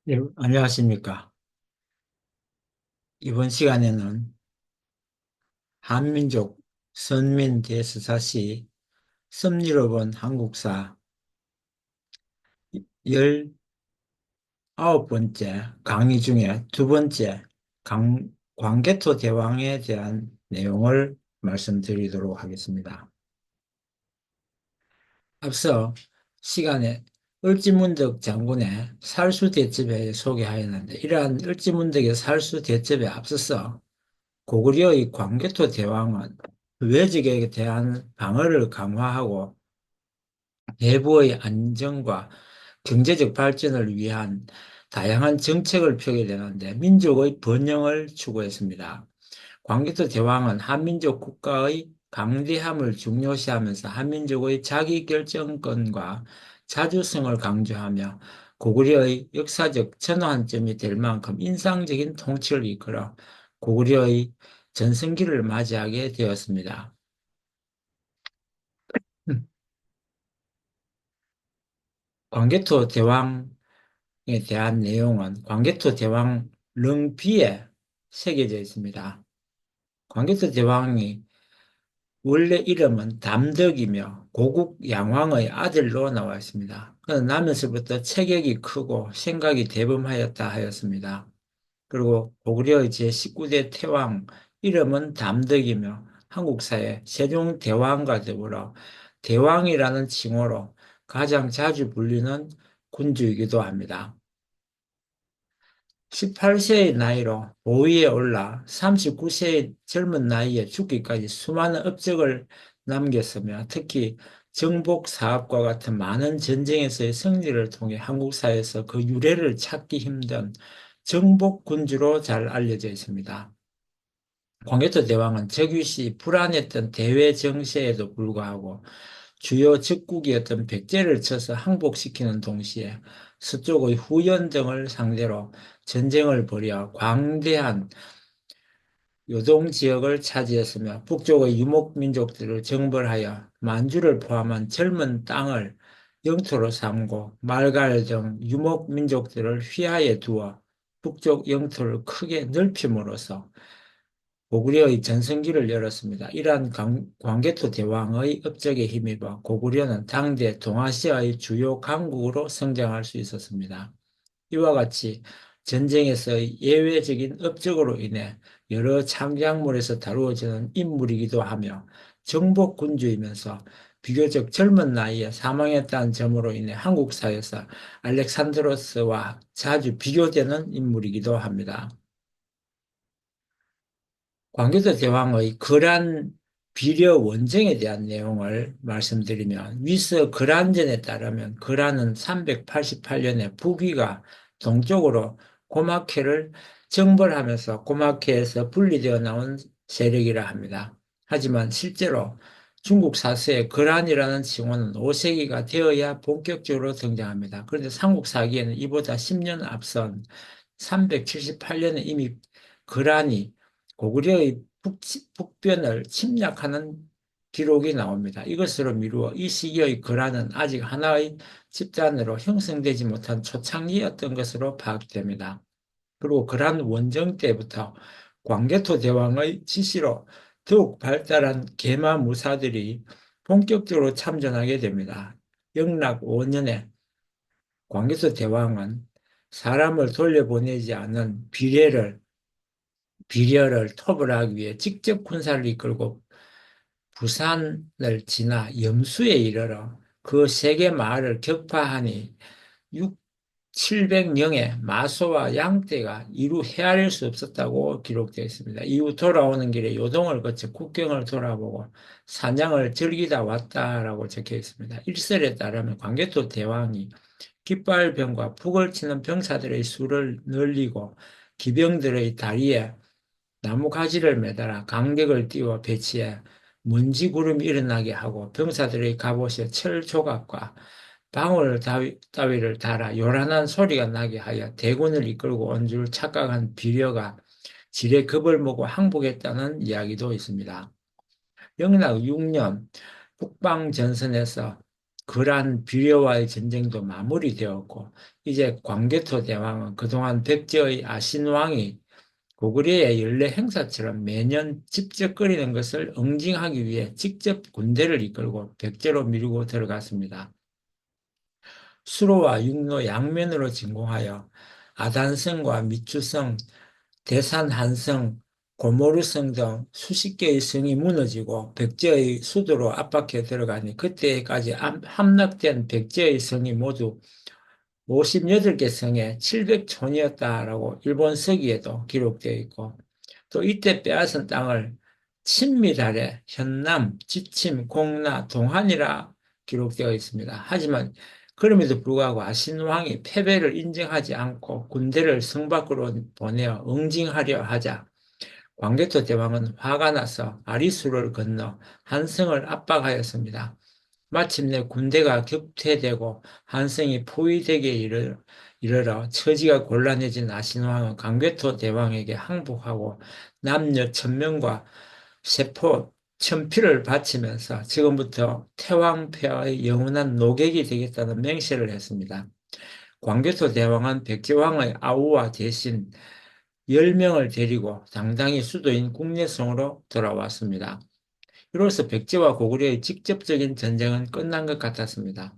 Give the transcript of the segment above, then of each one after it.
예, 안녕하십니까. 이번 시간에는 한민족 선민 대서사시 섭리로 본 한국사 19번째 강의 중에 두 번째 광개토 대왕에 대한 내용을 말씀드리도록 하겠습니다. 앞서 시간에 을지문덕 장군의 살수대첩에 소개하였는데, 이러한 을지문덕의 살수대첩에 앞서서 고구려의 광개토 대왕은 외적에 대한 방어를 강화하고 내부의 안정과 경제적 발전을 위한 다양한 정책을 펴게 되는데, 민족의 번영을 추구했습니다. 광개토 대왕은 한민족 국가의 강대함을 중요시하면서 한민족의 자기결정권과 자주성을 강조하며 고구려의 역사적 전환점이 될 만큼 인상적인 통치를 이끌어 고구려의 전성기를 맞이하게 되었습니다. 광개토 대왕에 대한 내용은 광개토 대왕 릉비에 새겨져 있습니다. 광개토 대왕이 원래 이름은 담덕이며 고국 양왕의 아들로 나와 있습니다. 그는 나면서부터 체격이 크고 생각이 대범하였다 하였습니다. 그리고 고구려의 제19대 태왕, 이름은 담덕이며 한국사의 세종대왕과 더불어 대왕이라는 칭호로 가장 자주 불리는 군주이기도 합니다. 18세의 나이로 보위에 올라 39세의 젊은 나이에 죽기까지 수많은 업적을 남겼으며, 특히 정복 사업과 같은 많은 전쟁에서의 승리를 통해 한국사에서 그 유래를 찾기 힘든 정복 군주로 잘 알려져 있습니다. 광개토 대왕은 즉위시 불안했던 대외 정세에도 불구하고 주요 적국이었던 백제를 쳐서 항복시키는 동시에 서쪽의 후연 등을 상대로 전쟁을 벌여 광대한 요동 지역을 차지했으며, 북쪽의 유목민족들을 정벌하여 만주를 포함한 젊은 땅을 영토로 삼고 말갈 등 유목민족들을 휘하에 두어 북쪽 영토를 크게 넓힘으로써 고구려의 전성기를 열었습니다. 이러한 광개토 대왕의 업적에 힘입어 고구려는 당대 동아시아의 주요 강국으로 성장할 수 있었습니다. 이와 같이 전쟁에서의 예외적인 업적으로 인해 여러 창작물에서 다루어지는 인물이기도 하며, 정복군주이면서 비교적 젊은 나이에 사망했다는 점으로 인해 한국사에서 알렉산드로스와 자주 비교되는 인물이기도 합니다. 광개토 대왕의 거란 비려 원정에 대한 내용을 말씀드리면, 위서 거란전에 따르면 거란은 388년에 북위가 동쪽으로 고마케를 정벌하면서 고마케에서 분리되어 나온 세력이라 합니다. 하지만 실제로 중국 사서에 거란이라는 칭호는 5세기가 되어야 본격적으로 등장합니다. 그런데 삼국사기에는 이보다 10년 앞선 378년에 이미 거란이 고구려의 북변을 침략하는 기록이 나옵니다. 이것으로 미루어 이 시기의 거란은 아직 하나의 집단으로 형성되지 못한 초창기였던 것으로 파악됩니다. 그리고 거란 원정 때부터 광개토 대왕의 지시로 더욱 발달한 계마무사들이 본격적으로 참전하게 됩니다. 영락 5년에 광개토 대왕은 사람을 돌려보내지 않은 비려를 토벌하기 위해 직접 군사를 이끌고 부산을 지나 염수에 이르러 그 세계 마을을 격파하니 6, 700명의 마소와 양떼가 이루 헤아릴 수 없었다고 기록되어 있습니다. 이후 돌아오는 길에 요동을 거쳐 국경을 돌아보고 사냥을 즐기다 왔다라고 적혀 있습니다. 일설에 따르면 광개토 대왕이 깃발병과 북을 치는 병사들의 수를 늘리고 기병들의 다리에 나무가지를 매달아 강력을 띄워 배치해 먼지 구름이 일어나게 하고, 병사들의 갑옷에 철 조각과 방울 따위를 달아 요란한 소리가 나게 하여 대군을 이끌고 온 줄 착각한 비려가 지레 겁을 먹고 항복했다는 이야기도 있습니다. 영락 6년 북방전선에서 거란 비려와의 전쟁도 마무리되었고 이제 광개토 대왕은 그동안 백제의 아신왕이 고구려의 연례 행사처럼 매년 집적거리는 것을 응징하기 위해 직접 군대를 이끌고 백제로 밀고 들어갔습니다. 수로와 육로 양면으로 진공하여 아단성과 미추성, 대산한성, 고모르성 등 수십 개의 성이 무너지고 백제의 수도로 압박해 들어가니 그때까지 함락된 백제의 성이 모두 58개 성에 700촌이었다라고 일본 서기에도 기록되어 있고 또 이때 빼앗은 땅을 친미달에 현남, 지침, 공라, 동한이라 기록되어 있습니다. 하지만 그럼에도 불구하고 아신왕이 패배를 인정하지 않고 군대를 성 밖으로 보내어 응징하려 하자 광개토 대왕은 화가 나서 아리수를 건너 한성을 압박하였습니다. 마침내 군대가 격퇴되고 한성이 포위되게 이르러 처지가 곤란해진 아신왕은 광개토 대왕에게 항복하고 남녀 천명과 세포 천피를 바치면서 지금부터 태왕폐하의 영원한 노객이 되겠다는 맹세를 했습니다. 광개토 대왕은 백제왕의 아우와 대신 10명을 데리고 당당히 수도인 국내성으로 돌아왔습니다. 이로써 백제와 고구려의 직접적인 전쟁은 끝난 것 같았습니다.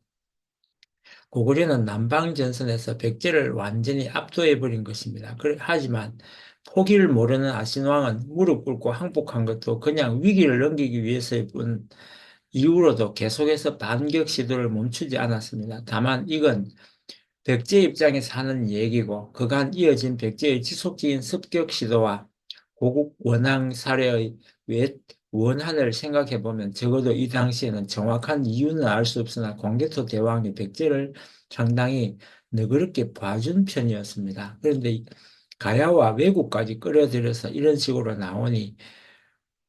고구려는 남방전선에서 백제를 완전히 압도해버린 것입니다. 하지만 포기를 모르는 아신왕은 무릎 꿇고 항복한 것도 그냥 위기를 넘기기 위해서의 뿐 이후로도 계속해서 반격 시도를 멈추지 않았습니다. 다만 이건 백제 입장에서 하는 얘기고 그간 이어진 백제의 지속적인 습격 시도와 고국 원앙 사례의 원한을 생각해 보면 적어도 이 당시에는 정확한 이유는 알 수 없으나 광개토 대왕이 백제를 상당히 너그럽게 봐준 편이었습니다. 그런데 가야와 왜구까지 끌어들여서 이런 식으로 나오니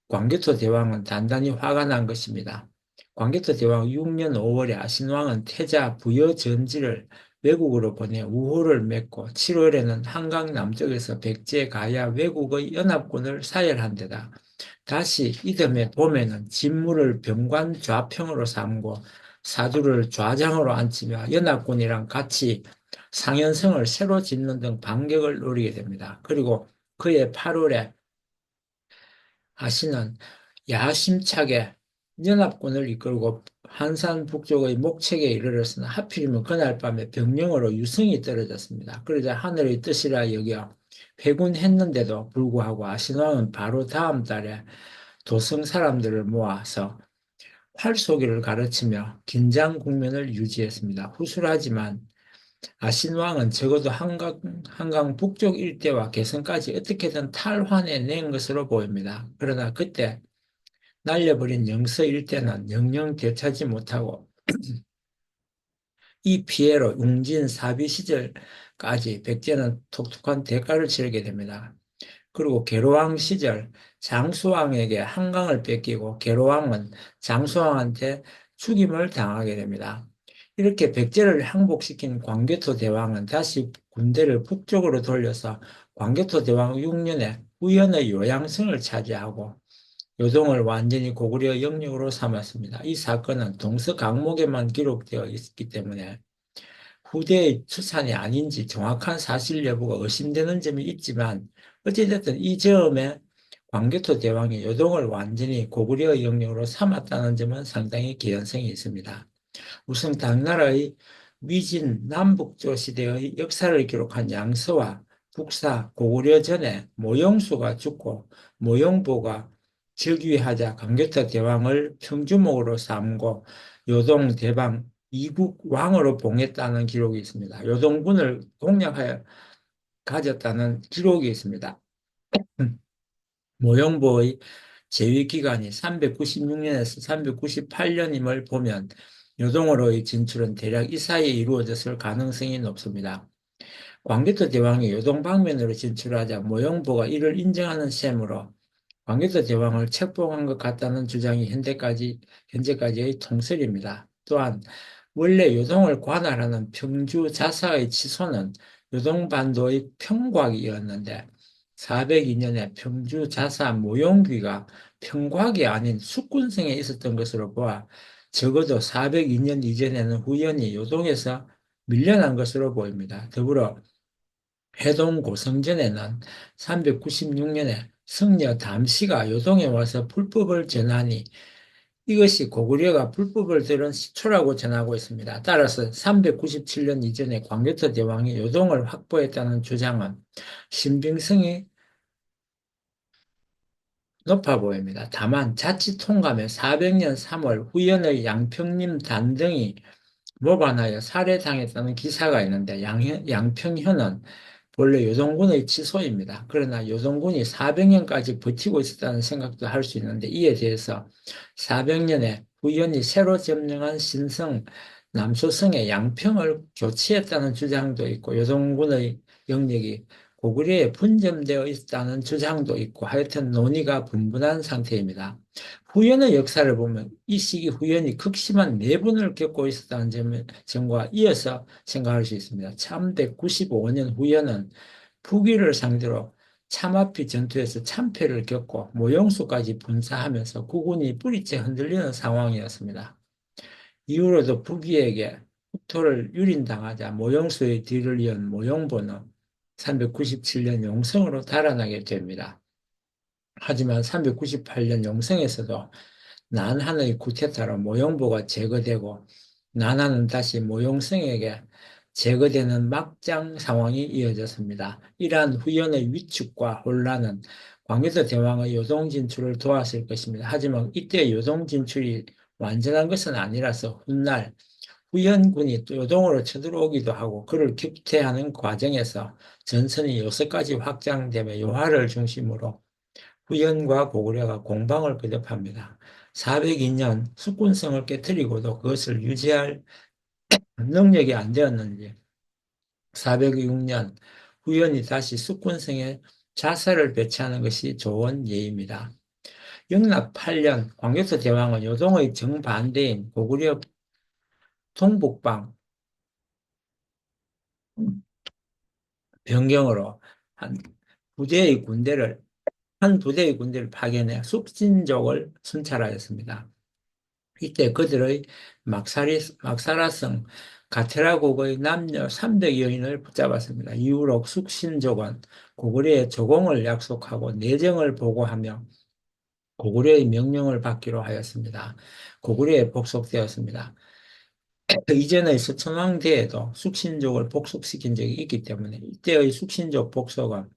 광개토 대왕은 단단히 화가 난 것입니다. 광개토 대왕 6년 5월에 아신왕은 태자 부여전지를 외국으로 보내 우호를 맺고 7월에는 한강 남쪽에서 백제, 가야, 왜국의 연합군을 사열한 데다 다시 이듬해 봄에는 진무를 병관 좌평으로 삼고 사두를 좌장으로 앉히며 연합군이랑 같이 상현성을 새로 짓는 등 반격을 노리게 됩니다. 그리고 그해 8월에 아신은 야심차게 연합군을 이끌고 한산 북쪽의 목책에 이르렀으나 하필이면 그날 밤에 병령으로 유성이 떨어졌습니다. 그러자 하늘의 뜻이라 여겨 회군했는데도 불구하고 아신왕은 바로 다음 달에 도성 사람들을 모아서 활쏘기를 가르치며 긴장 국면을 유지했습니다. 후술하지만 아신왕은 적어도 한강 북쪽 일대와 개성까지 어떻게든 탈환해낸 것으로 보입니다. 그러나 그때 날려버린 영서 일대는 영영 되찾지 못하고 이 피해로 웅진 사비 시절까지 백제는 독특한 대가를 치르게 됩니다. 그리고 계로왕 시절 장수왕에게 한강을 뺏기고 계로왕은 장수왕한테 죽임을 당하게 됩니다. 이렇게 백제를 항복시킨 광개토 대왕은 다시 군대를 북쪽으로 돌려서 광개토 대왕 6년에 우연의 요양성을 차지하고 요동을 완전히 고구려 영역으로 삼았습니다. 이 사건은 동서강목에만 기록되어 있기 때문에 후대의 추산이 아닌지 정확한 사실 여부가 의심되는 점이 있지만 어찌됐든 이 점에 광개토 대왕이 요동을 완전히 고구려 영역으로 삼았다는 점은 상당히 개연성이 있습니다. 우선 당나라의 위진 남북조 시대의 역사를 기록한 양서와 북사 고구려 전에 모용수가 죽고 모용보가 즉위하자 광개토 대왕을 평주목으로 삼고 요동 대방 이국 왕으로 봉했다는 기록이 있습니다. 요동군을 공략하여 가졌다는 기록이 있습니다. 모용보의 재위 기간이 396년에서 398년임을 보면 요동으로의 진출은 대략 이 사이에 이루어졌을 가능성이 높습니다. 광개토 대왕이 요동 방면으로 진출하자 모용보가 이를 인정하는 셈으로 광개토 대왕을 책봉한 것 같다는 주장이 현재까지의 통설입니다. 또한 원래 요동을 관할하는 평주 자사의 치소는 요동반도의 평곽이었는데 402년에 평주 자사 모용귀가 평곽이 아닌 숙군성에 있었던 것으로 보아 적어도 402년 이전에는 후연이 요동에서 밀려난 것으로 보입니다. 더불어 회동 고성전에는 396년에 승려 담씨가 요동에 와서 불법을 전하니 이것이 고구려가 불법을 들은 시초라고 전하고 있습니다. 따라서 397년 이전에 광교토 대왕이 요동을 확보했다는 주장은 신빙성이 높아 보입니다. 다만 자칫 통감에 400년 3월 후연의 양평림 단등이 모반하여 살해당했다는 기사가 있는데 양평현은 원래 요동군의 치소입니다. 그러나 요동군이 400년까지 버티고 있었다는 생각도 할 수 있는데 이에 대해서 400년에 후연이 새로 점령한 신성 남소성의 양평을 교체했다는 주장도 있고 요동군의 영역이 고구려에 분점되어 있다는 주장도 있고 하여튼 논의가 분분한 상태입니다. 후연의 역사를 보면 이 시기 후연이 극심한 내분을 겪고 있었다는 점과 이어서 생각할 수 있습니다. 395년 후연은 북위를 상대로 참화피 전투에서 참패를 겪고 모용수까지 분사하면서 국군이 뿌리째 흔들리는 상황이었습니다. 이후로도 북위에게 국토를 유린당하자 모용수의 뒤를 이은 모용보는 397년 용성으로 달아나게 됩니다. 하지만 398년 용성에서도 난한의 쿠데타로 모용보가 제거되고 난한은 다시 모용성에게 제거되는 막장 상황이 이어졌습니다. 이러한 후연의 위축과 혼란은 광개토 대왕의 요동 진출을 도왔을 것입니다. 하지만 이때 요동 진출이 완전한 것은 아니라서 훗날 후연군이 또 요동으로 쳐들어오기도 하고 그를 격퇴하는 과정에서 전선이 요새까지 확장되며 요하를 중심으로 후연과 고구려가 공방을 거듭합니다. 402년 숙군성을 깨뜨리고도 그것을 유지할 능력이 안 되었는지 406년 후연이 다시 숙군성에 자살을 배치하는 것이 좋은 예입니다. 영락 8년 광개토 대왕은 요동의 정반대인 고구려 동북방 변경으로 한 부대의 군대를 한 부대의 군대를 파견해 숙진족을 순찰하였습니다. 이때 그들의 막사라성 가테라국의 남녀 300여인을 붙잡았습니다. 이후로 숙신족은 고구려에 조공을 약속하고 내정을 보고하며 고구려의 명령을 받기로 하였습니다. 고구려에 복속되었습니다. 이전의 서천왕대에도 숙신족을 복속시킨 적이 있기 때문에 이때의 숙신족 복속은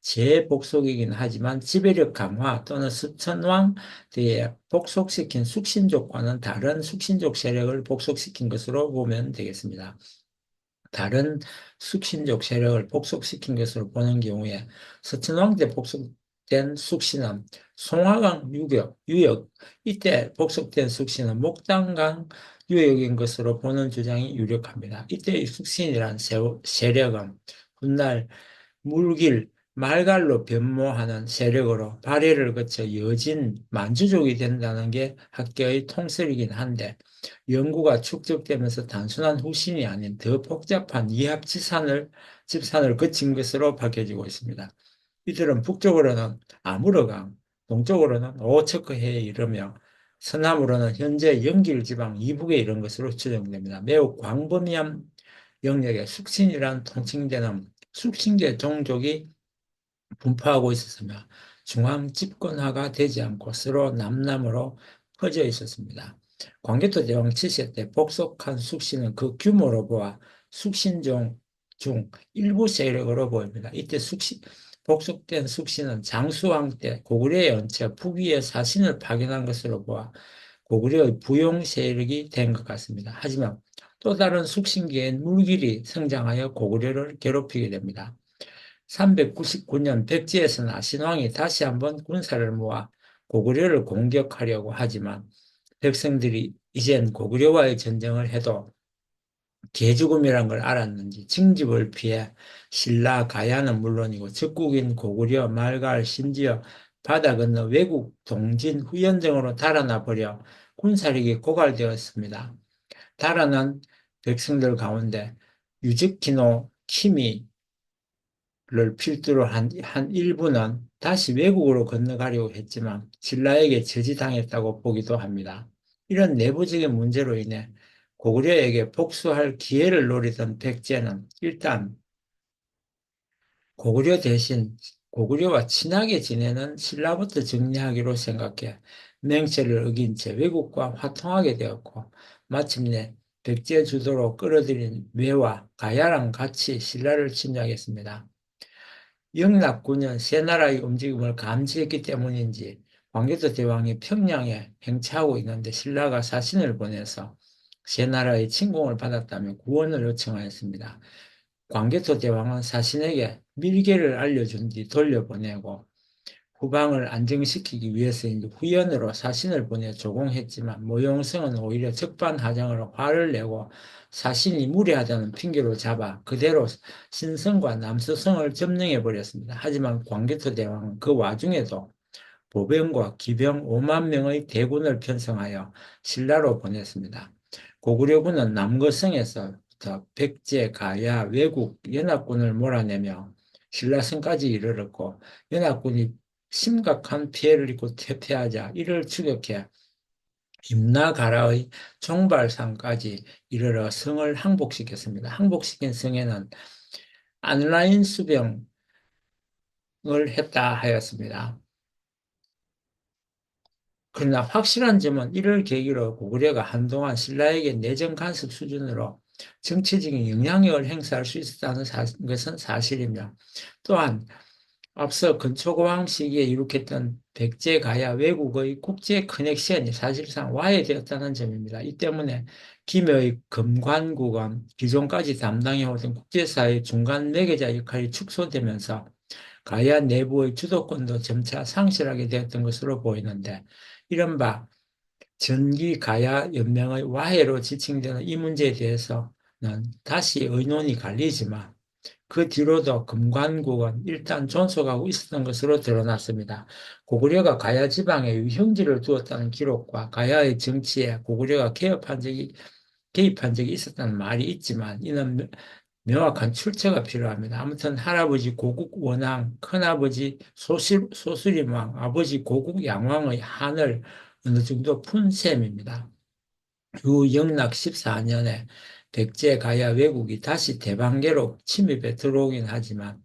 재복속이긴 하지만 지배력 강화 또는 서천왕 때에 복속시킨 숙신족과는 다른 숙신족 세력을 복속시킨 것으로 보면 되겠습니다. 다른 숙신족 세력을 복속시킨 것으로 보는 경우에 서천왕 때 복속된 숙신은 송화강 유역, 이때 복속된 숙신은 목단강 유역인 것으로 보는 주장이 유력합니다. 이때의 숙신이란 세력은 훗날 물길, 말갈로 변모하는 세력으로 발해를 거쳐 여진 만주족이 된다는 게 학계의 통설이긴 한데 연구가 축적되면서 단순한 후신이 아닌 더 복잡한 집산을 거친 것으로 밝혀지고 있습니다. 이들은 북쪽으로는 아무르강, 동쪽으로는 오처크해에 이르며 서남으로는 현재 영길지방 이북에 이른 것으로 추정됩니다. 매우 광범위한 영역에 숙신이란 통칭되는 숙신계 종족이 분포하고 있었으며 중앙 집권화가 되지 않고 서로 남남으로 퍼져 있었습니다. 광개토 대왕 7세 때 복속한 숙신은 그 규모로 보아 숙신종 중 일부 세력으로 보입니다. 이때 복속된 숙신은 장수왕 때 고구려의 언체 북위에 사신을 파견한 것으로 보아 고구려의 부용 세력이 된 것 같습니다. 하지만 또 다른 숙신기엔 물길이 성장하여 고구려를 괴롭히게 됩니다. 399년 백제에서는 아신왕이 다시 한번 군사를 모아 고구려를 공격하려고 하지만 백성들이 이젠 고구려와의 전쟁을 해도 개죽음이란 걸 알았는지 징집을 피해 신라, 가야는 물론이고 적국인 고구려, 말갈, 심지어 바다 건너 외국 동진, 후연 등으로 달아나 버려 군사력이 고갈되었습니다. 달아난 백성들 가운데 유즈키노 키미를 필두로 한 일부는 다시 외국으로 건너가려고 했지만 신라에게 저지당했다고 보기도 합니다. 이런 내부적인 문제로 인해 고구려에게 복수할 기회를 노리던 백제는 일단 고구려 대신 고구려와 친하게 지내는 신라부터 정리하기로 생각해 맹세를 어긴 채 외국과 화통하게 되었고 마침내 백제 주도로 끌어들인 외와 가야랑 같이 신라를 침략했습니다. 영락군은 세 나라의 움직임을 감지했기 때문인지 광개토 대왕이 평양에 행차하고 있는데 신라가 사신을 보내서 세 나라의 침공을 받았다며 구원을 요청하였습니다. 광개토 대왕은 사신에게 밀계를 알려준 뒤 돌려보내고 후방을 안정시키기 위해서 이제 후연으로 사신을 보내 조공했지만 모용성은 오히려 적반하장으로 화를 내고 사신이 무례하다는 핑계로 잡아 그대로 신성과 남서성을 점령해 버렸습니다. 하지만 광개토 대왕은 그 와중에도 보병과 기병 5만 명의 대군을 편성하여 신라로 보냈습니다. 고구려군은 남거성에서부터 백제, 가야, 왜국, 연합군을 몰아내며 신라성까지 이르렀고 연합군이 심각한 피해를 입고 퇴폐하자 이를 추격해 임나가라의 종발상까지 이르러 성을 항복시켰습니다. 항복시킨 성에는 안라인 수병을 했다 하였습니다. 그러나 확실한 점은 이를 계기로 고구려가 한동안 신라에게 내정 간섭 수준으로 정치적인 영향력을 행사할 수 있었다는 것은 사실이며 또한 앞서 근초고왕 시기에 이룩했던 백제가야 외국의 국제 커넥션이 사실상 와해되었다는 점입니다. 이 때문에 김해의 금관국은 기존까지 담당해오던 국제사회의 중간 매개자 역할이 축소되면서 가야 내부의 주도권도 점차 상실하게 되었던 것으로 보이는데 이른바 전기 가야 연맹의 와해로 지칭되는 이 문제에 대해서는 다시 의논이 갈리지만 그 뒤로도 금관국은 일단 존속하고 있었던 것으로 드러났습니다. 고구려가 가야 지방에 유형지를 두었다는 기록과 가야의 정치에 고구려가 개입한 적이 있었다는 말이 있지만 이는 명확한 출처가 필요합니다. 아무튼 할아버지 고국 원왕, 큰아버지 소수림왕, 아버지 고국 양왕의 한을 어느 정도 푼 셈입니다. 후 영락 14년에 백제 가야 왜국이 다시 대방계로 침입해 들어오긴 하지만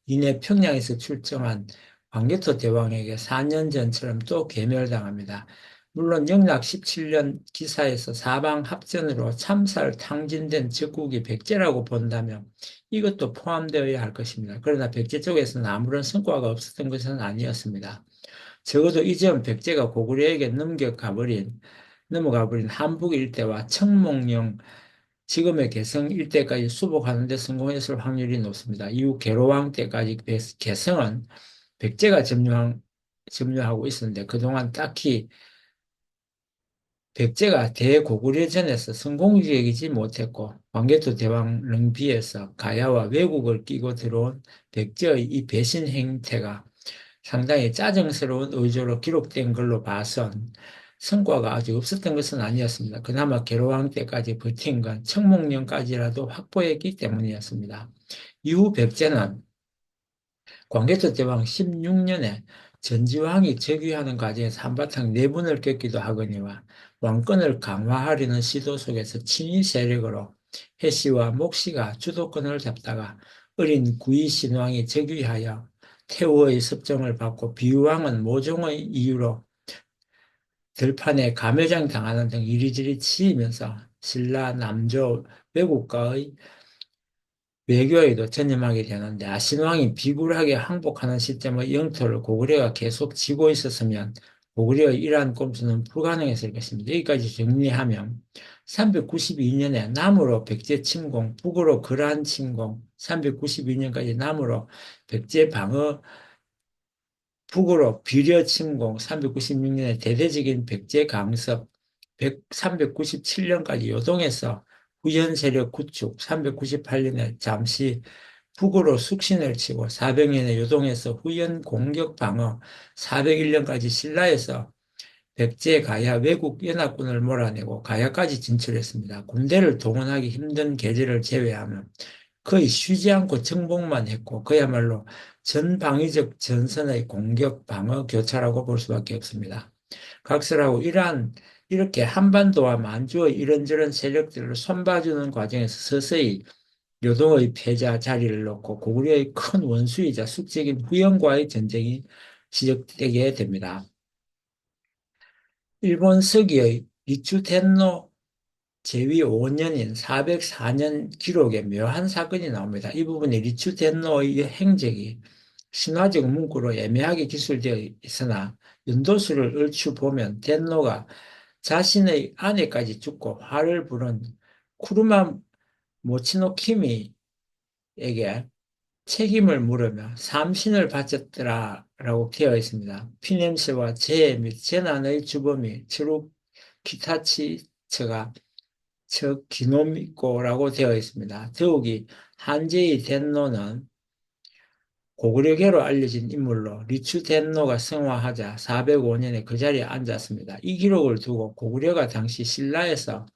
이내 평양에서 출정한 광개토 대왕에게 4년 전처럼 또 괴멸당합니다. 물론 영락 17년 기사에서 사방 합전으로 참살 탕진된 적국이 백제라고 본다면 이것도 포함되어야 할 것입니다. 그러나 백제 쪽에서는 아무런 성과가 없었던 것은 아니었습니다. 적어도 이전 백제가 고구려에게 넘어가버린 함북 일대와 청몽령 지금의 개성 일대까지 수복하는 데 성공했을 확률이 높습니다. 이후 계로왕 때까지 개성은 백제가 점령하고 있었는데 그동안 딱히 백제가 대고구려전에서 성공적이지 못했고 광개토 대왕릉 비해서 가야와 왜국을 끼고 들어온 백제의 이 배신 행태가 상당히 짜증스러운 의조로 기록된 걸로 봐선 성과가 아주 없었던 것은 아니었습니다. 그나마 계로왕 때까지 버틴 건 청몽년까지라도 확보했기 때문이었습니다. 이후 백제는 광개토 대왕 16년에 전지왕이 즉위하는 과정에서 한바탕 내분을 겪기도 하거니와 왕권을 강화하려는 시도 속에서 친위 세력으로 해씨와 목씨가 주도권을 잡다가 어린 구이 신왕이 즉위하여 태후의 섭정을 받고 비유왕은 모종의 이유로 들판에 감회장 당하는 등 이리저리 치이면서 신라, 남조, 외국과의 외교에도 전념하게 되는데 아신왕이 비굴하게 항복하는 시점의 영토를 고구려가 계속 쥐고 있었으면 고구려의 이러한 꼼수는 불가능했을 것입니다. 여기까지 정리하면 392년에 남으로 백제 침공, 북으로 거란 침공, 392년까지 남으로 백제 방어, 북으로 비려 침공, 396년에 대대적인 백제 강섭, 397년까지 요동해서 후현 세력 구축, 398년에 잠시 북으로 숙신을 치고 400년에 요동해서 후현 공격 방어, 401년까지 신라에서 백제 가야 외국 연합군을 몰아내고 가야까지 진출했습니다. 군대를 동원하기 힘든 계절을 제외하면 거의 쉬지 않고 정복만 했고 그야말로 전방위적 전선의 공격 방어 교차라고 볼 수밖에 없습니다. 각설하고 이렇게 한반도와 만주의 이런저런 세력들을 손봐주는 과정에서 서서히 요동의 패자 자리를 놓고 고구려의 큰 원수이자 숙적인 후영과의 전쟁이 시작되게 됩니다. 일본 서기의 리추텐노 제위 5년인 404년 기록에 묘한 사건이 나옵니다. 이 부분이 리추텐노의 행적이 신화적 문구로 애매하게 기술되어 있으나 연도수를 얼추 보면 텐노가 자신의 아내까지 죽고 화를 부른 쿠르마 모치노키미에게 책임을 물으며 삼신을 바쳤더라라고 되어 있습니다. 피냄새와 재해 및 재난의 주범이 츠루 키타치처가 저 기노미코라고 되어 있습니다. 더욱이 한제의 덴노는 고구려계로 알려진 인물로 리추 덴노가 성화하자 405년에 그 자리에 앉았습니다. 이 기록을 두고 고구려가 당시 신라에서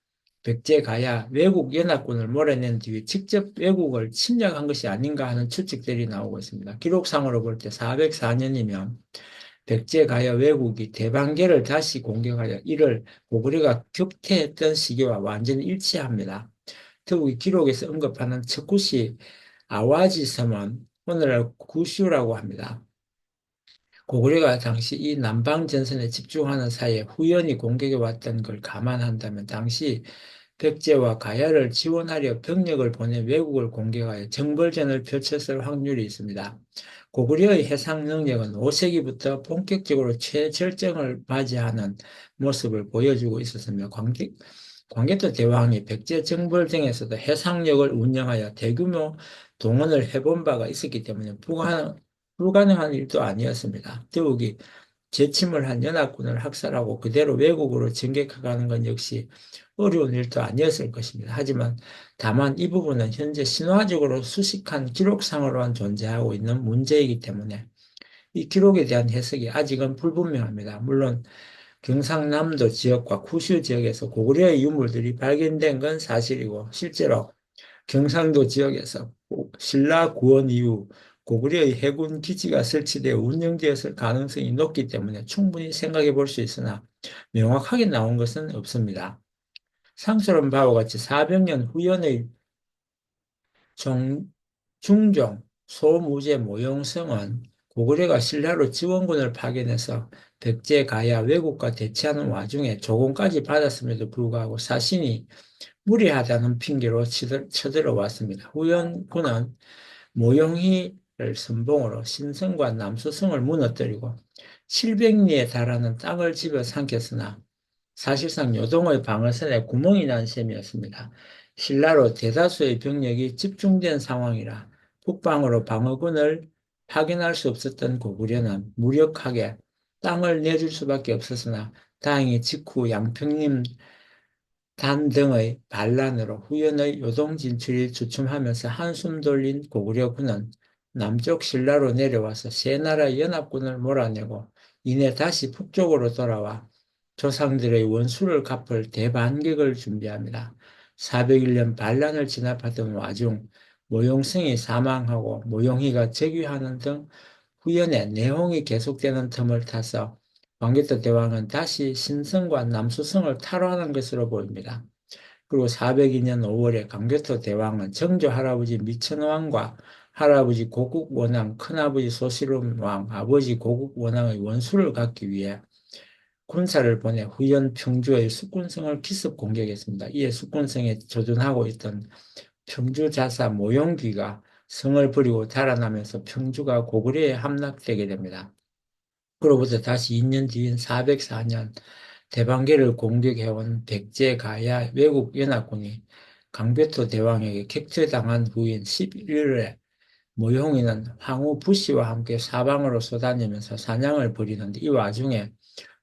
백제가야 외국 연합군을 몰아낸 뒤에 직접 외국을 침략한 것이 아닌가 하는 추측들이 나오고 있습니다. 기록상으로 볼 때 404년이면 백제가야 왜국이 대방계를 다시 공격하여 이를 고구려가 격퇴했던 시기와 완전히 일치합니다. 특히 기록에서 언급하는 척구시 아와지 섬은 오늘날 구슈라고 합니다. 고구려가 당시 이 남방 전선에 집중하는 사이에 후연히 공격해 왔던 걸 감안한다면 당시 백제와 가야를 지원하려 병력을 보내 외국을 공격하여 정벌전을 펼쳤을 확률이 있습니다. 고구려의 해상 능력은 5세기부터 본격적으로 최절정을 맞이하는 모습을 보여주고 있었으며 광개토 대왕이 백제 정벌 등에서도 해상력을 운영하여 대규모 동원을 해본 바가 있었기 때문에 불가능한 일도 아니었습니다. 더욱이 재침을 한 연합군을 학살하고 그대로 외국으로 전격해가는 건 역시 어려운 일도 아니었을 것입니다. 하지만 다만 이 부분은 현재 신화적으로 수식한 기록상으로만 존재하고 있는 문제이기 때문에 이 기록에 대한 해석이 아직은 불분명합니다. 물론 경상남도 지역과 쿠슈 지역에서 고구려의 유물들이 발견된 건 사실이고 실제로 경상도 지역에서 신라 구원 이후 고구려의 해군 기지가 설치되어 운영되었을 가능성이 높기 때문에 충분히 생각해 볼 수 있으나 명확하게 나온 것은 없습니다. 상수론 바와 같이 400년 후연의 중종 소무제 모용성은 고구려가 신라로 지원군을 파견해서 백제 가야 왜국과 대치하는 와중에 조공까지 받았음에도 불구하고 사신이 무리하다는 핑계로 쳐들어왔습니다. 후연군은 모용희를 선봉으로 신성과 남소성을 무너뜨리고 700리에 달하는 땅을 집어삼켰으나 사실상 요동의 방어선에 구멍이 난 셈이었습니다. 신라로 대다수의 병력이 집중된 상황이라 북방으로 방어군을 파견할 수 없었던 고구려는 무력하게 땅을 내줄 수밖에 없었으나 다행히 직후 양평림 단 등의 반란으로 후연의 요동 진출이 주춤하면서 한숨 돌린 고구려군은 남쪽 신라로 내려와서 세 나라의 연합군을 몰아내고 이내 다시 북쪽으로 돌아와 조상들의 원수를 갚을 대반격을 준비합니다. 401년 반란을 진압하던 와중 모용성이 사망하고 모용희가 즉위하는 등 후연의 내홍이 계속되는 틈을 타서 광개토 대왕은 다시 신성과 남수성을 탈환한 것으로 보입니다. 그리고 402년 5월에 광개토 대왕은 정조 할아버지 미천왕과 할아버지 고국원왕, 큰아버지 소실원왕, 아버지 고국원왕의 원수를 갚기 위해 군사를 보내 후연 평주의 숙군성을 기습 공격했습니다. 이에 숙군성에 조준하고 있던 평주 자사 모용귀가 성을 버리고 달아나면서 평주가 고구려에 함락되게 됩니다. 그로부터 다시 2년 뒤인 404년 대방계를 공격해온 백제 가야 외국 연합군이 강베토 대왕에게 격퇴당한 후인 11월에 모용이는 황후 부씨와 함께 사방으로 쏘다니면서 사냥을 벌이는데 이 와중에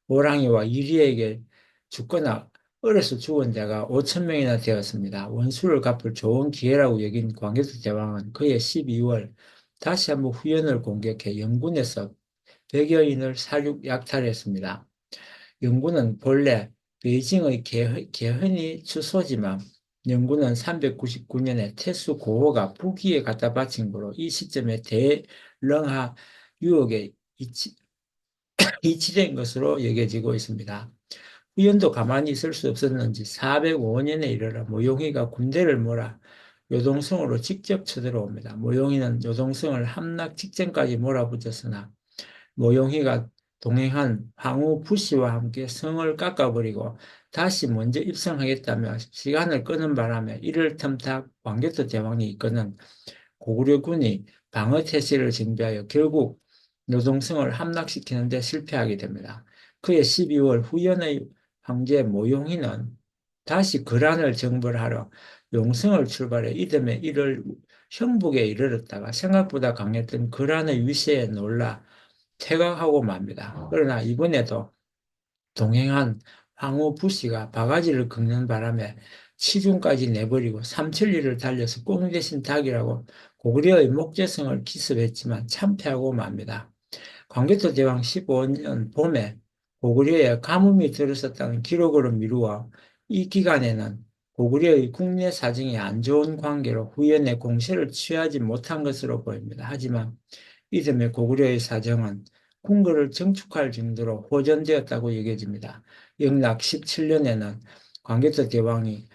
호랑이와 이리에게 죽거나 어려서 죽은 자가 5천 명이나 되었습니다. 원수를 갚을 좋은 기회라고 여긴 광개토 대왕은 그해 12월 다시 한번 후연을 공격해 영군에서 100여인을 사륙 약탈했습니다. 영군은 본래 베이징의 개헌이 주소지만 영군은 399년에 태수 고호가 부기에 갖다 바친 거로 이 시점에 대령하 유역에 이치된 것으로 여겨지고 있습니다. 후연도 가만히 있을 수 없었는지 405년에 이르러 모용이가 군대를 몰아 요동성으로 직접 쳐들어옵니다. 모용이는 요동성을 함락 직전까지 몰아붙였으나 모용이가 동행한 황후 부시와 함께 성을 깎아버리고 다시 먼저 입성하겠다며 시간을 끄는 바람에 이를 틈타 왕교토 대왕이 이끄는 고구려군이 방어 태세를 정비하여 결국 노동성을 함락시키는 데 실패하게 됩니다. 그해 12월 후연의 황제 모용이는 다시 거란을 정벌하러 용성을 출발해 이듬해 이를 형북에 이르렀다가 생각보다 강했던 거란의 위세에 놀라 퇴각하고 맙니다. 그러나 이번에도 동행한 황후 부씨가 바가지를 긁는 바람에 치중까지 내버리고 삼천리를 달려서 꽁 대신 닭이라고 고구려의 목재성을 기습했지만 참패하고 맙니다. 광개토 대왕 15년 봄에 고구려에 가뭄이 들었었다는 기록으로 미루어 이 기간에는 고구려의 국내 사정이 안 좋은 관계로 후연의 공세를 취하지 못한 것으로 보입니다. 하지만 이듬해 고구려의 사정은 궁궐을 정축할 정도로 호전되었다고 여겨집니다. 영락 17년에는 광개토 대왕이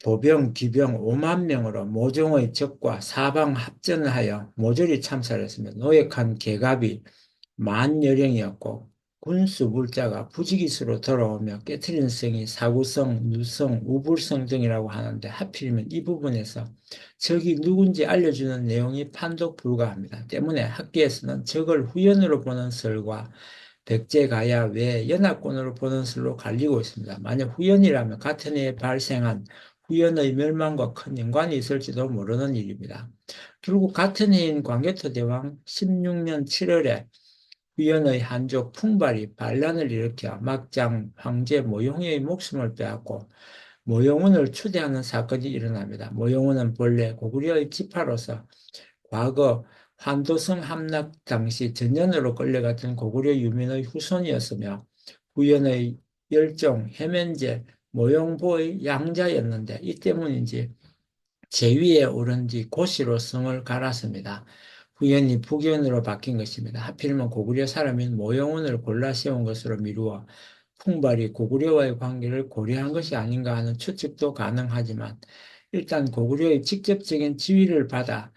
보병, 기병 5만 명으로 모종의 적과 사방 합전을 하여 모조리 참살했으며 노획한 계갑이 만여령이었고 군수 물자가 부지기수로 돌아오며 깨트린 성이 사구성, 누성, 우불성 등이라고 하는데 하필이면 이 부분에서 적이 누군지 알려주는 내용이 판독 불가합니다. 때문에 학계에서는 적을 후연으로 보는 설과 백제가야 외 연합군으로 보는 설로 갈리고 있습니다. 만약 후연이라면 같은 해에 발생한 후연의 멸망과 큰 연관이 있을지도 모르는 일입니다. 결국 같은 해인 광개토 대왕 16년 7월에 위원의 한족 풍발이 반란을 일으켜 막장 황제 모용의 목숨을 빼앗고 모용운을 추대하는 사건이 일어납니다. 모용운은 본래 고구려의 지파로서 과거 환도성 함락 당시 전년으로 끌려갔던 고구려 유민의 후손이었으며 후연의 열종, 해면제, 모용보의 양자였는데 이 때문인지 제위에 오른 뒤 고시로 성을 갈았습니다. 후연이 북연으로 바뀐 것입니다. 하필이면 고구려 사람인 모영운을 골라 세운 것으로 미루어 풍발이 고구려와의 관계를 고려한 것이 아닌가 하는 추측도 가능하지만 일단 고구려의 직접적인 지위를 받아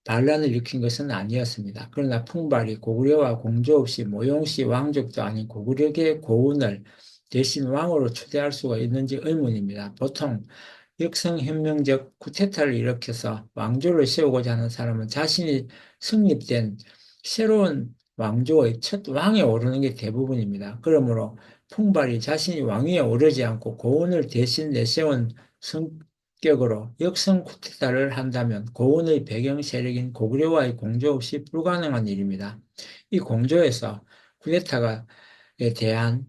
반란을 일으킨 것은 아니었습니다. 그러나 풍발이 고구려와 공조 없이 모용씨 왕족도 아닌 고구려계 고운을 대신 왕으로 초대할 수가 있는지 의문입니다. 보통 역성혁명적 쿠데타를 일으켜서 왕조를 세우고자 하는 사람은 자신이 성립된 새로운 왕조의 첫 왕에 오르는 게 대부분입니다. 그러므로 풍발이 자신이 왕위에 오르지 않고 고운을 대신 내세운 성격으로 역성 쿠데타를 한다면 고운의 배경 세력인 고구려와의 공조 없이 불가능한 일입니다. 이 공조에서 쿠데타에 대한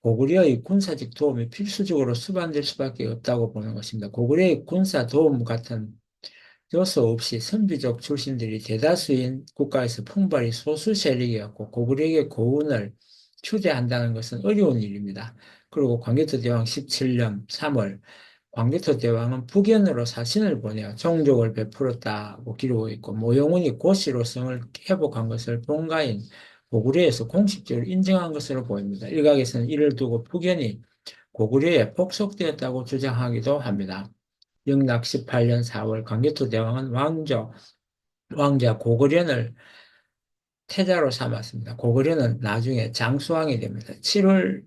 고구려의 군사적 도움이 필수적으로 수반될 수밖에 없다고 보는 것입니다. 고구려의 군사 도움 같은 요소 없이 선비족 출신들이 대다수인 국가에서 풍발이 소수 세력이었고 고구려의 고운을 추대한다는 것은 어려운 일입니다. 그리고 광개토 대왕 17년 3월 광개토 대왕은 북연으로 사신을 보내어 종족을 베풀었다고 기록하고 있고 모용운이 고시로 성을 회복한 것을 본가인 고구려에서 공식적으로 인정한 것으로 보입니다. 일각에서는 이를 두고 북연이 고구려에 복속되었다고 주장하기도 합니다. 영락 18년 4월 광개토 대왕은 왕자 고구려를 태자로 삼았습니다. 고구려는 나중에 장수왕이 됩니다. 7월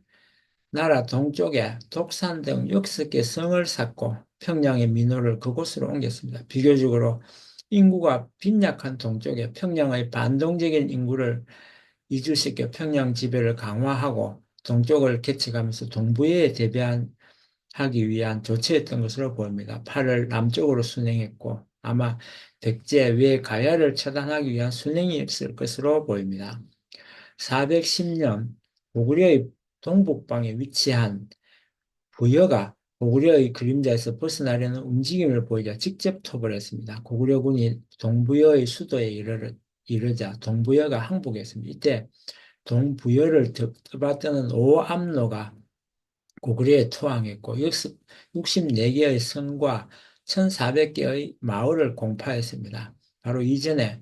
나라 동쪽에 독산 등 6개 성을 쌓고 평양의 민호를 그곳으로 옮겼습니다. 비교적으로 인구가 빈약한 동쪽에 평양의 반동적인 인구를 이주시켜 평양 지배를 강화하고 동쪽을 개척하면서 동부에 대비하기 위한 조치였던 것으로 보입니다. 팔을 남쪽으로 순행했고 아마 백제 외 가야를 처단하기 위한 순행이었을 것으로 보입니다. 410년 고구려의 동북방에 위치한 부여가 고구려의 그림자에서 벗어나려는 움직임을 보이자 직접 토벌했습니다. 고구려군이 동부여의 수도에 이르자 동부여가 항복했습니다. 이때 동부여를 떠받드는 오암로가 고구려에 투항했고 64개의 성과 1,400개의 마을을 공파했습니다. 바로 이전에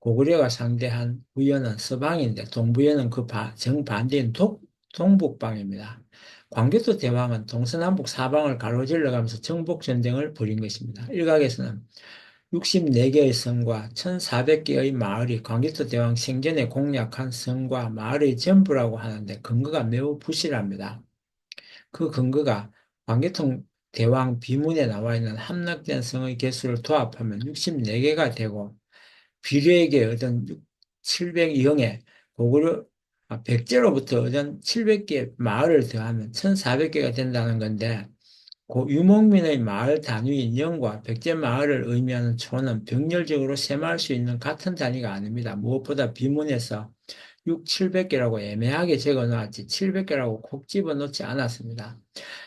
고구려가 상대한 부여는 서방인데 동부여는 그 정반대인 동북방입니다. 광개토 대왕은 동서남북 사방을 가로질러 가면서 정복 전쟁을 벌인 것입니다. 일각에서는 64개의 성과 1,400개의 마을이 광개토 대왕 생전에 공략한 성과 마을의 전부라고 하는데 근거가 매우 부실합니다. 그 근거가 광개토 대왕 비문에 나와 있는 함락된 성의 개수를 도합하면 64개가 되고 비례에게 얻은 700영에 고구려 백제로부터 얻은 700개 마을을 더하면 1,400개가 된다는 건데 유목민의 마을 단위인 영과 백제 마을을 의미하는 초는 병렬적으로 셈할 수 있는 같은 단위가 아닙니다. 무엇보다 비문에서 700개라고 애매하게 적어 놓았지 700개라고 콕 집어 넣지 않았습니다.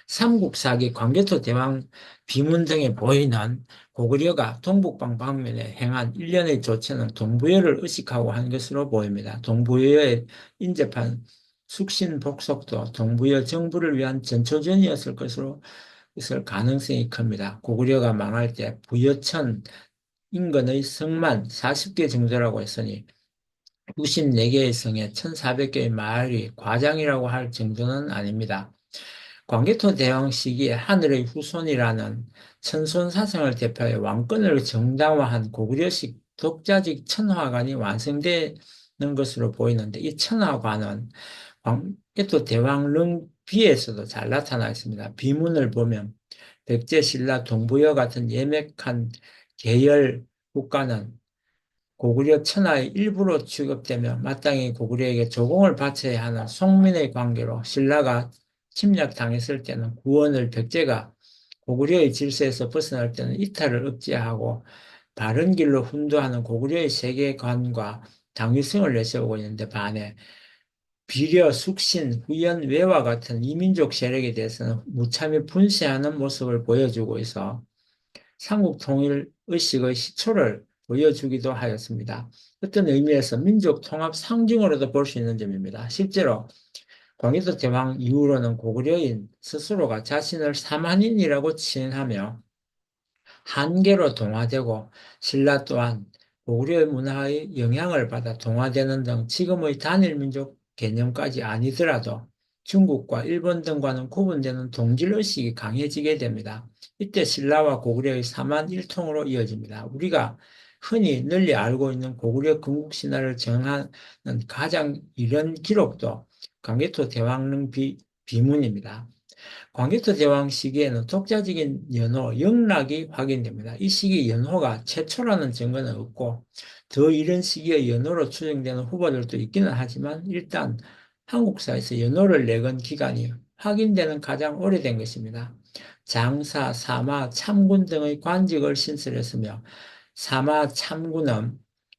삼국사기 광개토 대왕 비문 등에 보이는 고구려가 동북방 방면에 행한 일련의 조처는 동부여를 의식하고 한 것으로 보입니다. 동부여에 인접한 숙신복속도 동부여 정부를 위한 전초전이었을 것으로 있을 가능성이 큽니다. 고구려가 망할 때 부여천 인근의 성만 40개 정도라고 했으니 64개의 성에 1,400개의 마을이 과장이라고 할 정도는 아닙니다. 광개토 대왕 시기에 하늘의 후손이라는 천손사성을 대표하여 왕권을 정당화한 고구려식 독자직 천화관이 완성되는 것으로 보이는데 이 천화관은 광개토 대왕 릉비에서도 잘 나타나 있습니다. 비문을 보면 백제, 신라, 동부여 같은 예맥한 계열 국가는 고구려 천하의 일부로 취급되며 마땅히 고구려에게 조공을 바쳐야 하는 송민의 관계로 신라가 침략당했을 때는 구원을 백제가 고구려의 질서에서 벗어날 때는 이탈을 억제하고 바른 길로 훈도하는 고구려의 세계관과 당위성을 내세우고 있는데 반해 비려, 숙신, 후연, 외와 같은 이민족 세력에 대해서는 무참히 분쇄하는 모습을 보여주고 있어 삼국 통일 의식의 시초를 보여주기도 하였습니다. 어떤 의미에서 민족 통합 상징으로도 볼 수 있는 점입니다. 실제로 광해도 대왕 이후로는 고구려인 스스로가 자신을 사만인이라고 칭하며 한계로 동화되고 신라 또한 고구려의 문화의 영향을 받아 동화되는 등 지금의 단일민족 개념까지 아니더라도 중국과 일본 등과는 구분되는 동질의식이 강해지게 됩니다. 이때 신라와 고구려의 삼한일통으로 이어집니다. 우리가 흔히 널리 알고 있는 고구려 건국신화를 정하는 가장 이른 기록도 광개토 대왕릉 비문입니다. 광개토 대왕 시기에는 독자적인 연호, 영락이 확인됩니다. 이 시기 연호가 최초라는 증거는 없고 더 이른 시기의 연호로 추정되는 후보들도 있기는 하지만 일단 한국사에서 연호를 내건 기간이 확인되는 가장 오래된 것입니다. 장사, 사마, 참군 등의 관직을 신설했으며 사마, 참군은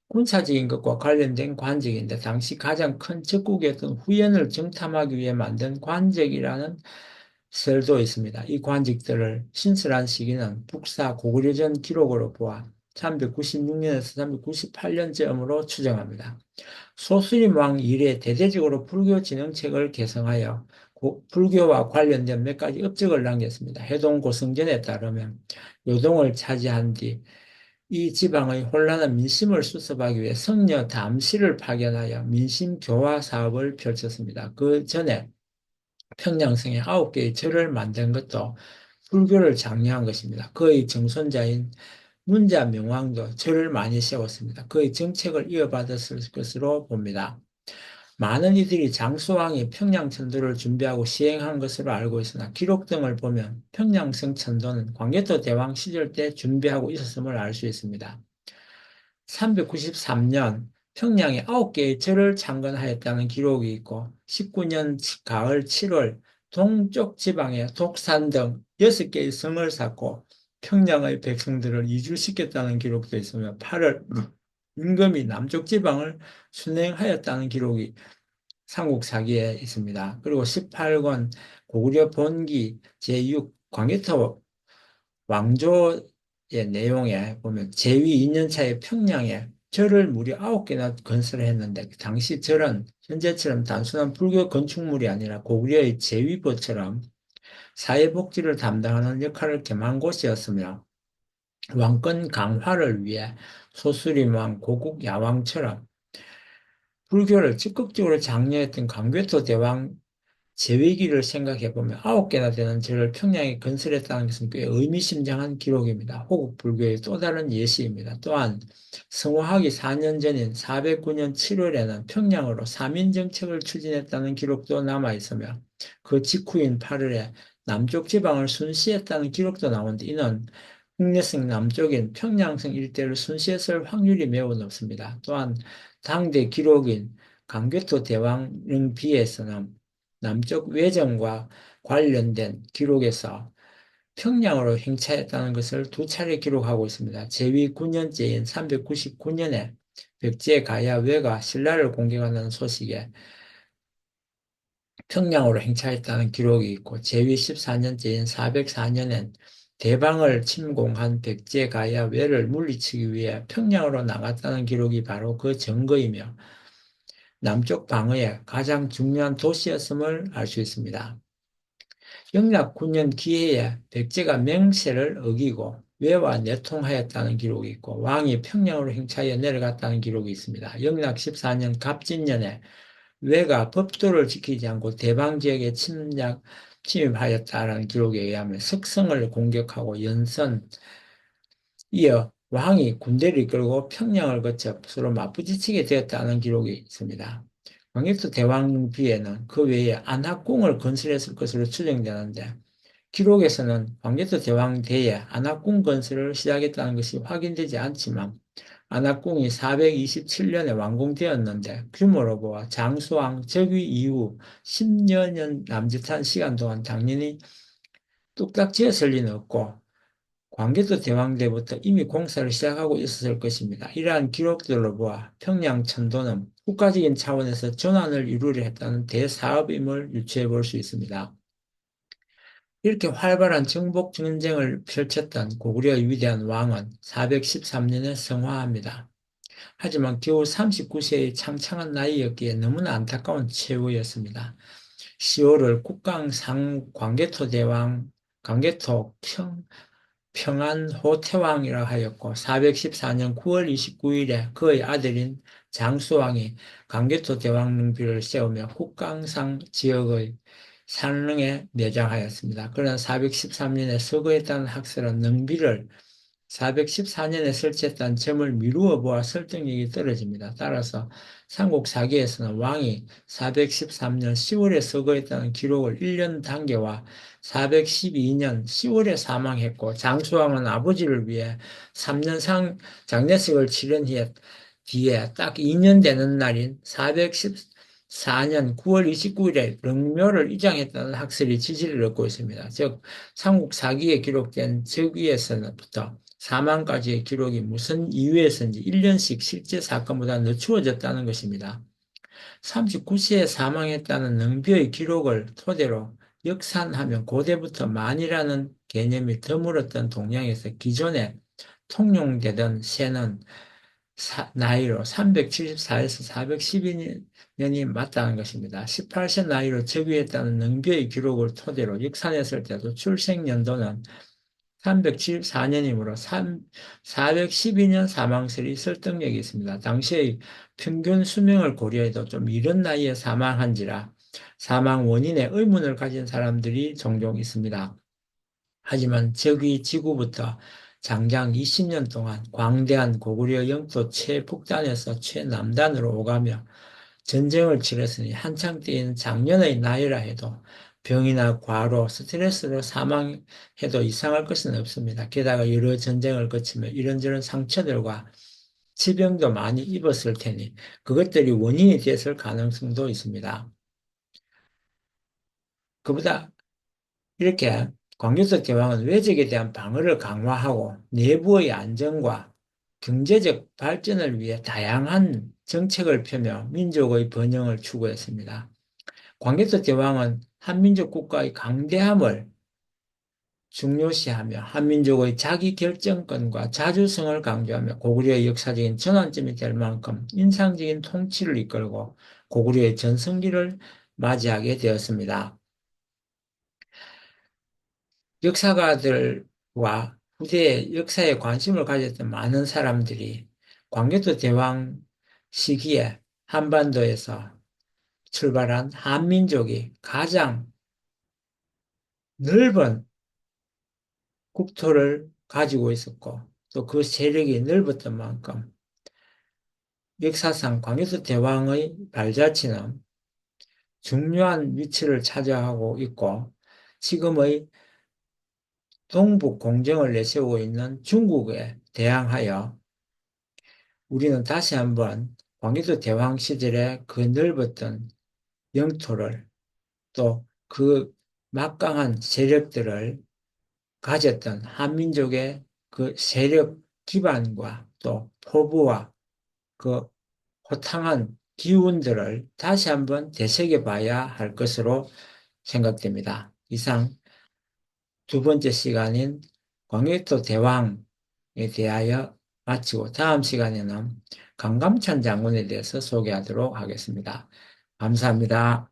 군사적인 것과 관련된 관직인데 당시 가장 큰 적국이었던 후연을 정탐하기 위해 만든 관직이라는 설도 있습니다. 이 관직들을 신설한 시기는 북사 고구려전 기록으로 보아 396년에서 398년쯤으로 추정합니다. 소수림 왕 이래 대대적으로 불교 진흥책을 개성하여 불교와 관련된 몇 가지 업적을 남겼습니다. 해동 고성전에 따르면 요동을 차지한 뒤 이 지방의 혼란한 민심을 수습하기 위해 성녀 담시를 파견하여 민심 교화 사업을 펼쳤습니다. 그 전에 평양성에 9개의 절을 만든 것도 불교를 장려한 것입니다. 그의 정손자인 문자 명왕도 절을 많이 세웠습니다. 그의 정책을 이어받았을 것으로 봅니다. 많은 이들이 장수왕이 평양천도를 준비하고 시행한 것으로 알고 있으나 기록 등을 보면 평양성 천도는 광개토 대왕 시절 때 준비하고 있었음을 알 수 있습니다. 393년 평양에 9개의 절을 창건하였다는 기록이 있고 19년 가을 7월 동쪽 지방에 독산 등 6개의 성을 쌓고 평양의 백성들을 이주시켰다는 기록도 있으며 8월 임금이 남쪽 지방을 순행하였다는 기록이 삼국사기에 있습니다. 그리고 18권 고구려 본기 제6 광개토 왕조의 내용에 보면 제위 2년차에 평양에 절을 무려 9개나 건설을 했는데 당시 절은 현재처럼 단순한 불교 건축물이 아니라 고구려의 제위부처럼 사회복지를 담당하는 역할을 겸한 곳이었으며 왕권 강화를 위해 소수림왕, 고국 야왕처럼 불교를 적극적으로 장려했던 광개토 대왕 제위기를 생각해 보면 9개나 되는 절을 평양에 건설했다는 것은 꽤 의미심장한 기록입니다. 호국 불교의 또 다른 예시입니다. 또한 성화하기 4년 전인 409년 7월에는 평양으로 사민정책을 추진했다는 기록도 남아 있으며 그 직후인 8월에 남쪽 지방을 순시했다는 기록도 나오는데 이는 국내성 남쪽인 평양성 일대를 순시했을 확률이 매우 높습니다. 또한 당대 기록인 강개토 대왕릉 비에서는 남쪽 외정과 관련된 기록에서 평양으로 행차했다는 것을 두 차례 기록하고 있습니다. 제위 9년째인 399년에 백제 가야 외가 신라를 공격하는 소식에 평양으로 행차했다는 기록이 있고 제위 14년째인 404년엔 대방을 침공한 백제 가야 외를 물리치기 위해 평양으로 나갔다는 기록이 바로 그 증거이며 남쪽 방어의 가장 중요한 도시였음을 알 수 있습니다. 영락 9년 기해에 백제가 맹세를 어기고 외와 내통하였다는 기록이 있고 왕이 평양으로 행차해 내려갔다는 기록이 있습니다. 영락 14년 갑진년에 외가 법도를 지키지 않고 대방 지역에 침입하였다는 기록에 의하면 석성을 공격하고 연선 이어 왕이 군대를 이끌고 평양을 거쳐 서로 맞부딪히게 되었다는 기록이 있습니다. 광개토 대왕비에는 그 외에 안학궁을 건설했을 것으로 추정되는데 기록에서는 광개토 대왕대에 안학궁 건설을 시작했다는 것이 확인되지 않지만 안학궁이 427년에 완공되었는데 규모로 보아 장수왕 즉위 이후 10여 년 남짓한 시간 동안 당연히 뚝딱 지었을 리는 없고 광개토 대왕대부터 이미 공사를 시작하고 있었을 것입니다. 이러한 기록들로 보아 평양 천도는 국가적인 차원에서 전환을 이루려 했다는 대사업임을 유추해 볼 수 있습니다. 이렇게 활발한 정복 전쟁을 펼쳤던 고구려의 위대한 왕은 413년에 성화합니다. 하지만 겨우 39세의 창창한 나이였기에 너무나 안타까운 최후였습니다. 10월을 국강상 광개토 대왕, 광개토 평안호태왕이라 하였고 414년 9월 29일에 그의 아들인 장수왕이 광개토 대왕릉비를 세우며 국강상 지역의 산릉에 매장하였습니다. 그러나 413년에 서거했다는 학설은 능비를 414년에 설치했다는 점을 미루어 보아 설득력이 떨어집니다. 따라서 삼국사기에서는 왕이 413년 10월에 서거했다는 기록을 1년 단계와 412년 10월에 사망했고 장수왕은 아버지를 위해 3년 장례식을 치른 뒤에 딱 2년 되는 날인 414년 9월 29일에 릉묘를 이장했다는 학설이 지지를 얻고 있습니다. 즉 삼국사기에 기록된 즉위에서부터 사망까지의 기록이 무슨 이유에서인지 1년씩 실제 사건보다 늦추어졌다는 것입니다. 39세에 사망했다는 능비의 기록을 토대로 역산하면 고대부터 만이라는 개념이 드물었던 동양에서 기존에 통용되던 세는 나이로 374에서 412년이 맞다는 것입니다. 18세 나이로 즉위했다는 능비의 기록을 토대로 역산했을 때도 출생연도는 374년이므로 412년 사망설이 설득력이 있습니다. 당시의 평균 수명을 고려해도 좀 이른 나이에 사망한지라 사망 원인에 의문을 가진 사람들이 종종 있습니다. 하지만 즉위 지구부터 장장 20년 동안 광대한 고구려 영토 최북단에서 최남단으로 오가며 전쟁을 치렀으니 한창 때인 작년의 나이라 해도 병이나 과로, 스트레스로 사망해도 이상할 것은 없습니다. 게다가 여러 전쟁을 거치며 이런저런 상처들과 질병도 많이 입었을 테니 그것들이 원인이 됐을 가능성도 있습니다. 그보다 이렇게 광교석 대왕은 외적에 대한 방어를 강화하고 내부의 안정과 경제적 발전을 위해 다양한 정책을 펴며 민족의 번영을 추구했습니다. 광개토 대왕은 한민족 국가의 강대함을 중요시하며 한민족의 자기 결정권과 자주성을 강조하며 고구려의 역사적인 전환점이 될 만큼 인상적인 통치를 이끌고 고구려의 전성기를 맞이하게 되었습니다. 역사가들과 후대에 역사에 관심을 가졌던 많은 사람들이 광개토 대왕 시기에 한반도에서 출발한 한민족이 가장 넓은 국토를 가지고 있었고 또 그 세력이 넓었던 만큼 역사상 광개토 대왕의 발자취는 중요한 위치를 차지하고 있고 지금의 동북 공정을 내세우고 있는 중국에 대항하여 우리는 다시 한번 광개토 대왕 시절의 그 넓었던 영토를 또 그 막강한 세력들을 가졌던 한민족의 그 세력 기반과 또 포부와 그 호탕한 기운들을 다시 한번 되새겨 봐야 할 것으로 생각됩니다. 이상 두 번째 시간인 광해토 대왕에 대하여 마치고 다음 시간에는 강감찬 장군에 대해서 소개하도록 하겠습니다. 감사합니다.